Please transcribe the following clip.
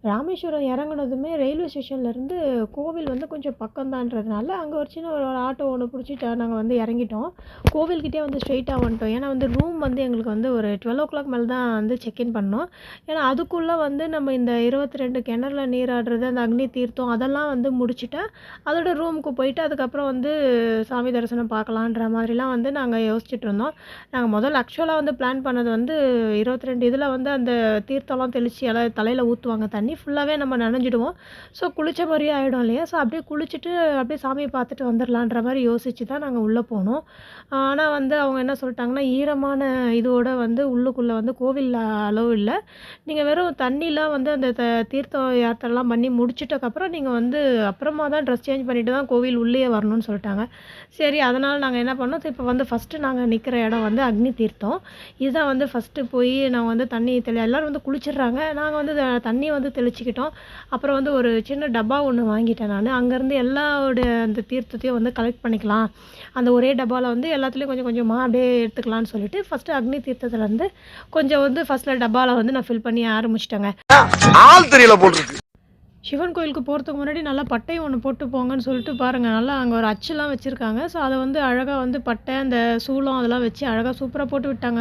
Rameswaram இறங்குனதுமே railway ஸ்டேஷன்லேருந்து கோவில் வந்து கொஞ்சம் பக்கம்தான்றதுனால அங்கே ஒரு சின்ன ஒரு ஆட்டோ ஒன்று பிடிச்சிட்டு நாங்கள் வந்து இறங்கிட்டோம். கோவில்கிட்டே வந்து ஸ்ட்ரெயிட்டாக வந்துட்டோம். ஏன்னா வந்து ரூம் வந்து எங்களுக்கு வந்து ஒரு 12:00 மேலே தான் வந்து செக்இன் பண்ணோம். ஏன்னா அதுக்குள்ளே வந்து நம்ம இந்த 22 கிணறுல நீராடுறது, அந்த அக்னி தீர்த்தம் அதெல்லாம் வந்து முடிச்சுட்டா, அதோட ரூமுக்கு போயிட்டு அதுக்கப்புறம் வந்து சாமி தரிசனம் பார்க்கலான்ற மாதிரிலாம் வந்து நாங்கள் யோசிச்சுட்டு இருந்தோம். நாங்கள் முதல்ல ஆக்சுவலாக வந்து பிளான் பண்ணது வந்து 22 இதில் வந்து அந்த தீர்த்தம்லாம் தெளித்து எல்லாம் தலையில் ஊற்றுவாங்க தண்ணி ஃபுல்லாகவே நம்ம நனைஞ்சிடுவோம். ஸோ குளித்த மாதிரியே ஆகிடும் இல்லையா? ஸோ அப்படியே குளிச்சுட்டு அப்படியே சாமியை பார்த்துட்டு வந்துடலான்ற மாதிரி யோசிச்சு தான் நாங்கள் உள்ளே போனோம். ஆனால் வந்து அவங்க என்ன சொல்லிட்டாங்கன்னா, ஈரமான இதோட வந்து உள்ளுக்குள்ளே வந்து கோவிலில் அலோவ் இல்லை. நீங்கள் வெறும் தண்ணிலாம் வந்து அந்த தீர்த்தம் யாத்திரைலாம் பண்ணி முடிச்சிட்டக்கப்புறம் நீங்கள் வந்து அப்புறமா தான் ட்ரெஸ் சேஞ்ச் பண்ணிட்டு தான் கோவில் உள்ளேயே வரணும்னு சொல்லிட்டாங்க. சரி அதனால் நாங்கள் என்ன பண்ணோம், இப்போ வந்து ஃபஸ்ட்டு நாங்கள் நிற்கிற இடம் வந்து அக்னி தீர்த்தம். இதுதான் வந்து ஃபஸ்ட்டு போய் நாங்கள் வந்து தண்ணி எல்லோரும் வந்து குளிச்சிடுறாங்க. நாங்கள் வந்து தண்ணி வந்து தெளிச்சுக்கிட்டோம். அப்புறம் வந்து ஒரு சின்ன டப்பா ஒன்று வாங்கிட்டேன் நான். அங்கேருந்து எல்லாரோட அந்த தீர்த்தத்தையும் வந்து கலெக்ட் பண்ணிக்கலாம். அந்த ஒரே டப்பாவில் வந்து எல்லாத்துலேயும் கொஞ்சம் கொஞ்சமாக அப்படியே எடுத்துக்கலான்னு சொல்லிட்டு ஃபஸ்ட்டு அக்னி தீர்த்தத்துலேருந்து கொஞ்சம் வந்து ஃபஸ்ட்டில் டப்பாவில் வந்து நான் ஃபில் பண்ணி ஆரம்பிச்சிட்டேங்க. ஆள் தெரியல போட்டுருக்கு. சிவன் கோயிலுக்கு போகிறதுக்கு முன்னாடி நல்லா பட்டை ஒன்று போட்டு போங்கன்னு சொல்லிட்டு பாருங்கள், நல்லா அங்கே ஒரு அச்சுலாம் வச்சுருக்காங்க. ஸோ அதை வந்து அழகாக வந்து பட்டை, அந்த சூளம் அதெல்லாம் வச்சு அழகாக சூப்பராக போட்டு விட்டாங்க.